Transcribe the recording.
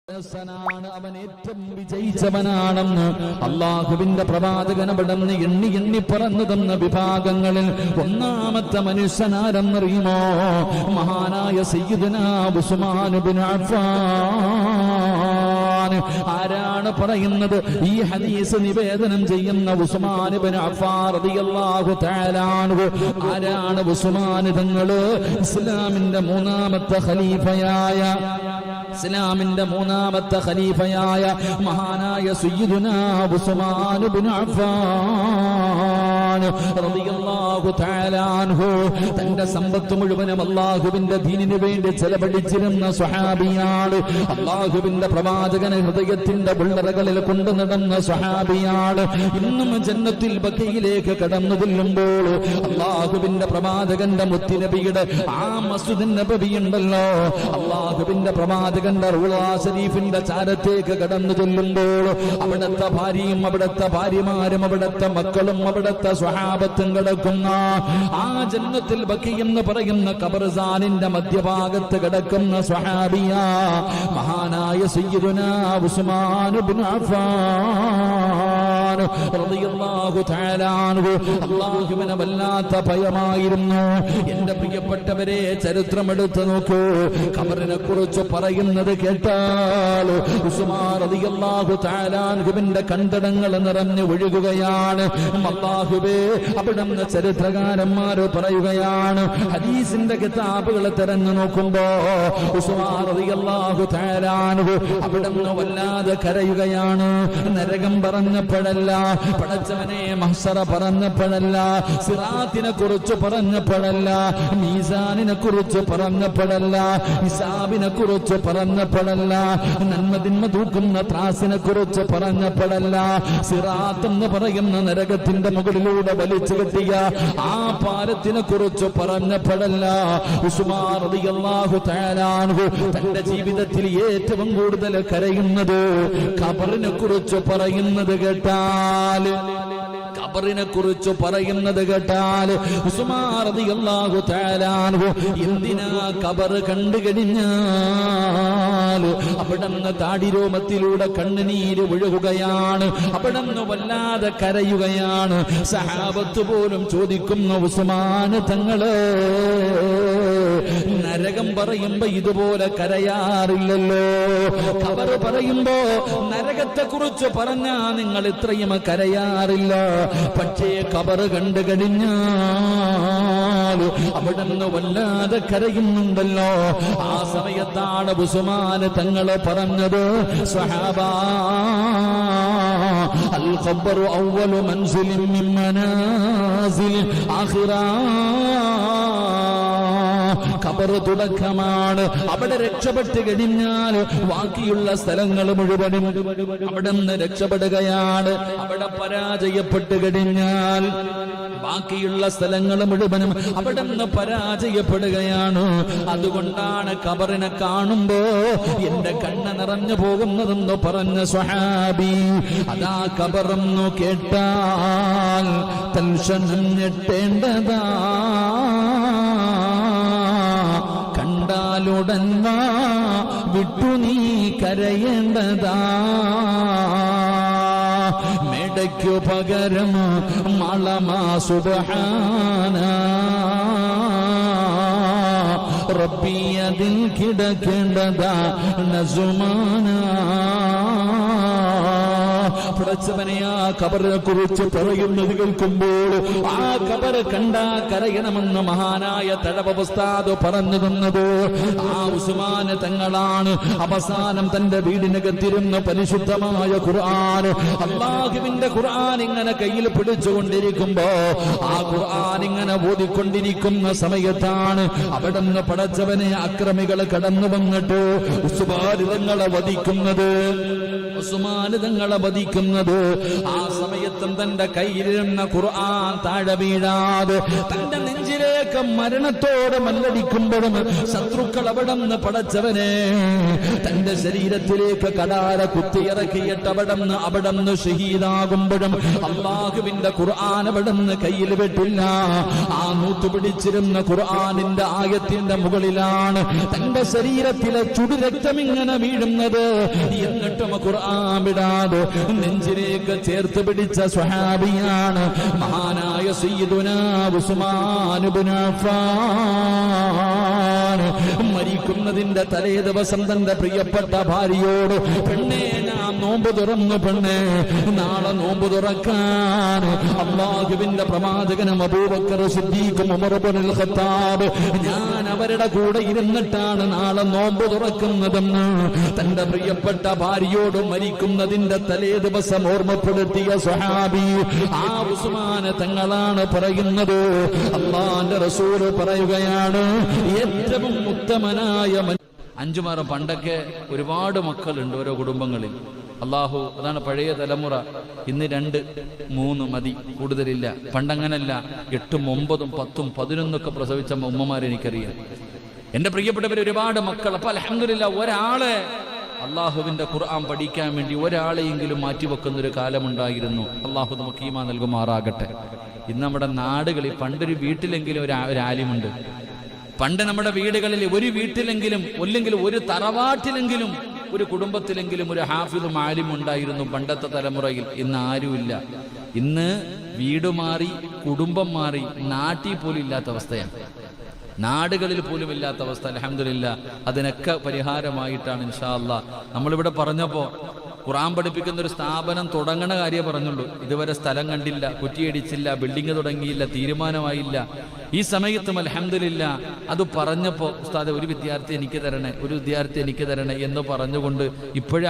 അവൻ ഏറ്റവും വിജയിച്ചവനാണെന്ന് അള്ളാഹുവിന്റെ പ്രവാചകൻ അവിടുന്ന് എണ്ണി എണ്ണി പറഞ്ഞു തന്ന വിഭാഗങ്ങളിൽ ഒന്നാമത്തെ മനുഷ്യനാരെന്നറിയുമോ? മഹാനായ സയ്യിദുനാ ഉസ്മാൻ ഇബ്നു അഫ്ഫാൻ. ആരാണ് പറയുന്നത്? ഈ ഹദീസ് നിവേദനം ചെയ്യുന്ന ഉസ്മാൻ ഇബ്നു അഫ്ഫാൻ റളിയല്ലാഹു തആല അൻഹു. ആരാണ് ഉസ്മാൻ തങ്ങൾ? ഇസ്ലാമിന്റെ മൂന്നാമത്തെ ഖലീഫയായ മഹാനായ സയ്യിദുനാ ഉസ്മാൻ ഇബ്നു അഫ്ഫാൻ റളിയല്ലാഹു തആല അൻഹു തന്റെ സമ്പത്ത് മുഴുവനും അല്ലാഹുവിന്റെ ദീനിനു വേണ്ടി ചെലവഴിച്ചിരുന്ന സ്വഹാബിയാണ്. അല്ലാഹുവിന്റെ പ്രവാചകനെ ഹൃദയത്തിന്റെ ഉള്ളറകളിൽ കൊണ്ടു നടന്ന സ്വഹാബിയാണ്. ഇന്നും ജന്നത്തുൽ ബഖീയിലേക്ക് കടന്നു ചെല്ലുമ്പോൾ അല്ലാഹുവിന്റെ പ്രവാചകന്റെ മുത്തുനബിയുടെ ആ മസ്ജിദുൻ നബവി ഉണ്ടല്ലോ, അല്ലാഹുവിന്റെ പ്രവാചകന്റെ റൗള ശരീഫിന്റെ ചാരത്തേക്ക് കടന്നു ചെല്ലുമ്പോൾ അവിടുത്തെ ഭാര്യയും അവിടുത്തെ ഭാര്യമാരും അവിടുത്തെ മക്കളും അവിടുത്തെ സ്വഹാബത്തും കിടക്കുന്ന ആ ജന്നത്തുൽ ബഖീ എന്ന് പറയുന്ന ഖബർസ്ഥാനിന്റെ മധ്യഭാഗത്ത് കിടക്കുന്ന സ്വഹാബിയ മഹാനായ സയ്യിദുനാ ഉസ്മാൻ ഇബ്നു അഫ്ഫാൻ റളിയല്ലാഹു തആല അൻഹു. അല്ലാഹുവിനെ വല്ലാത്ത ഭയമായിരുന്നു. എന്റെ പ്രിയപ്പെട്ടവരെ, ചരിത്രമെടുത്ത് നോക്കൂ. ഖബറിനെ കുറിച്ച് പറയുന്നത് കേട്ടാൽ ഉസ്മാൻ റളിയല്ലാഹു തആല അൻഹുവിന്റെ കണ്ടടങ്ങൾ നിറഞ്ഞു ഒഴുകുകയാണ്. അല്ലാഹുവേ, അവിടുന്ന് ചരിത്രകാരന്മാർ പറയുകയാണ്, ഹദീസിന്റെ കിതാബുകൾ തിരഞ്ഞു നോക്കുമ്പോ ഉസ്മാൻ റളിയല്ലാഹു തആല അൻഹു അവിടുന്ന് വല്ലാതെ കരയുകയാണ്. നരകം പറഞ്ഞപ്പോഴല്ല, പടച്ചവനെ മഹ്ശറ പറഞ്ഞപ്പോഴല്ല, സിറാത്തിനെ കുറിച്ച് പറഞ്ഞപ്പോഴല്ല, മീസാനിനെ കുറിച്ച് പറഞ്ഞപ്പോഴല്ല, ഹിസാബിനെ കുറിച്ച് പറഞ്ഞപ്പോഴല്ല, നന്മതിന്മ തൂക്കുന്ന ത്രാസിനെ കുറിച്ച് പറഞ്ഞപ്പോഴല്ല, സിറാത്ത് എന്ന് പറയുന്ന നരകത്തിന്റെ മുകളിലൂടെ വലിച്ചു കെട്ടിയ ആ പാലത്തിനെ കുറിച്ച് പറഞ്ഞപ്പോഴല്ല, ഉസ്മാൻ റളിയല്ലാഹു തആല അൻഹു തന്റെ ജീവിതത്തിൽ ഏറ്റവും കൂടുതൽ കരയുന്നത് ഖബറിനെ കുറിച്ച് പറയുന്നത് കേട്ടാൽ. ഖബറിനെ കുറിച്ച് പറയുന്നത് കേട്ടാൽ ഉസ്മാൻ റളിയല്ലാഹു തആല അൻഹു എന്തിനാ ഖബർ കണ്ടു കഴിഞ്ഞാൽ അവിടുന്ന് താടിരോമത്തിലൂടെ കണ്ണുനീര് ഒഴുകുകയാണ്. അവിടുന്ന് വല്ലാതെ കരയുകയാണ്. സഹാബത്ത് പോലും ചോദിക്കുന്ന, ഉസ്മാൻ തങ്ങള് നരകം പറയുമ്പോ ഇതുപോലെ കരയാറില്ലല്ലോ, ഖബർ പറയുമ്പോ നരകത്തെ കുറിച്ച് പറഞ്ഞാ നിങ്ങൾ ഇത്രയും കരയാറില്ല, പക്ഷേ ഖബർ കണ്ടു കഴിഞ്ഞാൽ അവിടുന്ന് വല്ലാതെ കരയുന്നുണ്ടല്ലോ. ആ സമയത്താണ് ഉസ്മാൻ തങ്ങൾ പറഞ്ഞത്, സ്വഹാബാ അൽ ഖബറു അവ്വലു മൻസിലിൻ മിൻ മനാസിൽ ആഖിറ. ഖബർ തുടക്കമാണ്. അവിടെ രക്ഷപ്പെട്ട് കഴിഞ്ഞാൽ ബാക്കിയുള്ള സ്ഥലങ്ങൾ മുഴുവനും അവിടെ നിന്ന് രക്ഷപ്പെടുകയാണ്. അവിടെ പരാജയപ്പെട്ട് കഴിഞ്ഞാൽ ബാക്കിയുള്ള സ്ഥലങ്ങൾ മുഴുവനും അവിടെ നിന്ന് പരാജയപ്പെടുകയാണ്. അതുകൊണ്ടാണ് ഖബറിനെ കാണുമ്പോ എന്റെ കണ്ണ് നിറഞ്ഞു പോകുന്നതെന്ന് പറഞ്ഞ സ്വഹാബി. അതാ ഖബറെന്നു കേട്ടാൽ തൽക്ഷണം ഞെട്ടേണ്ടതാ, കണ്ടാലുടൻ വാ വിട്ടു നീ കരയേണ്ടതാ. മേടയ്ക്കു പകരം മളമാ സുബ്ഹാന റബ്ബി അതിൽ കിടക്കേണ്ടതാ നസുമാന. പടച്ചവനെ, ആ ഖബറിനെ കുറിച്ച് പറയുന്നത് കേൾക്കുമ്പോൾ ആ ഖബർ കണ്ടാ കരയണമെന്ന് മഹാനായ തഴവ ഉസ്താദ് പറഞ്ഞു തന്നത് ആ ഉസ്മാൻ തങ്ങളാണ്. അവസാനം തന്റെ വീടിനകത്തിരുന്ന് പരിശുദ്ധമായ ഖുർആൻ, അല്ലാഹുവിന്റെ ഖുർആൻ ഇങ്ങനെ കയ്യിൽ പിടിച്ചുകൊണ്ടിരിക്കുമ്പോ ആ ഖുർആൻ ഇങ്ങനെ ഓതിക്കൊണ്ടിരിക്കുന്ന സമയത്താണ് അവിടുന്ന് പടച്ചവനെ അക്രമികൾ കടന്നു വന്നിട്ട് ഉസ്മാൻ തങ്ങളെ വധിക്കുന്നത്. ഉസ്മാൻ തങ്ങളെ വധിക്കുന്നത് പറയുന്നത്. ആ സമയത്തും തന്റെ കയ്യിലിരുന്ന ഖുർആൻ താഴെ വീഴാതെ തന്റെ നെഞ്ചിലേക്ക് മരണത്തോട് മല്ലടിക്കുമ്പോഴും ശത്രുക്കൾ അവിടെ നിന്ന് പടച്ചവനെ തന്റെ ശരീരത്തിലേക്ക് കടാര കുത്തിയിറക്കിയിട്ട് അവിടെ നിന്ന് ഷഹീദാകുമ്പോഴും അല്ലാഹുവിന്റെ ഖുർആൻ അവിടെ നിന്ന് കയ്യിൽ വിട്ടില്ല. ആ നൂത്തുപിടിച്ചിരുന്ന ഖുർആനിന്റെ ആയത്തിന്റെ മുകളിലാണ് തന്റെ ശരീരത്തിലെ ചുടുരക്തം ഇങ്ങനെ വീഴുന്നത്. എന്നിട്ടും ഖുർആൻ വിടാതെ നെഞ്ചിലേക്ക് ചേർത്ത് പിടിച്ച സ്വഹാബിയാണ് മഹാനായ സയ്യിദുനാ ഉസ്മാൻ ഇബ്നു അഫ്ഫാൻ. മരിക്കുന്നതിന്റെ തലേ ദിവസം തന്റെ പ്രിയപ്പെട്ട ഭാര്യയോട്, പെണ്ണേ ഞാൻ നോമ്പ് തുറന്നു, പെണ്ണേ നാളെ നോമ്പ് തുറക്കാൻ അല്ലാഹുവിന്റെ പ്രവാചകനും അബൂബക്കർ സിദ്ദീഖും ഉമർ ഇബ്നുൽ ഖത്താബ് ഞാൻ അവരുടെ കൂടെ ഇരുന്നിട്ടാണ് നാളെ നോമ്പ് തുറക്കുന്നതെന്ന് തന്റെ പ്രിയപ്പെട്ട ഭാര്യയോട് മരിക്കുന്നതിന്റെ തലേ ദിവസം ഓർമ്മപ്പെടുത്തിയ സ്വഹാബി ആ ഉസ്മാൻ തങ്ങളാണ് പറയുന്നത്. അല്ലാഹുവിന്റെ റസൂൽ പറയുകയാണ്, ഏറ്റവും ഉത്തമനായ 5 മാസം പണ്ടൊക്കെ ഒരുപാട് മക്കളുണ്ട് ഓരോ കുടുംബങ്ങളിൽ. അള്ളാഹു അതാണ് പഴയ തലമുറ. ഇന്ന് 2, 3 മതി, കൂടുതലില്ല. പണ്ടങ്ങനല്ല, 8, 9, 10, 11 പ്രസവിച്ച ഉമ്മമാരെ എനിക്കറിയാം. എന്റെ പ്രിയപ്പെട്ടവർ ഒരുപാട് മക്കൾ. അപ്പൊ അൽഹംദുലില്ലാ ഒരാളെ അള്ളാഹുവിന്റെ ഖുർആൻ പഠിക്കാൻ വേണ്ടി ഒരാളെയെങ്കിലും മാറ്റിവെക്കുന്ന ഒരു കാലമുണ്ടായിരുന്നു. അള്ളാഹു നമുക്ക് ഈമാൻ നൽകുമാറാകട്ടെ. ഇന്ന് നമ്മുടെ നാടുകളിൽ പണ്ടൊരു വീട്ടിലെങ്കിലും ഒരു ആലിമുണ്ട്. പണ്ട് നമ്മുടെ വീടുകളിൽ ഒരു വീട്ടിലെങ്കിലും, അല്ലെങ്കിൽ ഒരു തറവാട്ടിലെങ്കിലും, ഒരു കുടുംബത്തിലെങ്കിലും ഒരു ഹാഫിദും ആലിം ഉണ്ടായിരുന്നു പണ്ടത്തെ തലമുറയിൽ. ഇന്ന് ആരുമില്ല. ഇന്ന് വീട് മാറി, കുടുംബം മാറി, നാട്ടിൽ പോലും ഇല്ലാത്ത അവസ്ഥയാണ്. നാടുകളിൽ പോലും ഇല്ലാത്ത അവസ്ഥ. അൽഹംദുലില്ലാ അതിനൊക്കെ പരിഹാരമായിട്ടാണ് ഇൻഷാ അല്ലാഹ് നമ്മളിവിടെ പറഞ്ഞപ്പോ ഖുർആൻ പഠിപ്പിക്കുന്ന ഒരു സ്ഥാപനം തുടങ്ങണ കാര്യം പറഞ്ഞുള്ളൂ. ഇതുവരെ സ്ഥലം കണ്ടില്ല, കുറ്റിയടിച്ചില്ല, ബിൽഡിംഗ് തുടങ്ങിയില്ല, തീരുമാനമായില്ല. ഈ സമയത്തും അൽഹംദുലില്ലാ അത് പറഞ്ഞപ്പോൾ ഉസ്താദെ ഒരു വിദ്യാർത്ഥി എനിക്ക് തരണേ, ഒരു വിദ്യാർത്ഥി എനിക്ക് തരണേ എന്ന് പറഞ്ഞുകൊണ്ട് ഇപ്പോഴേ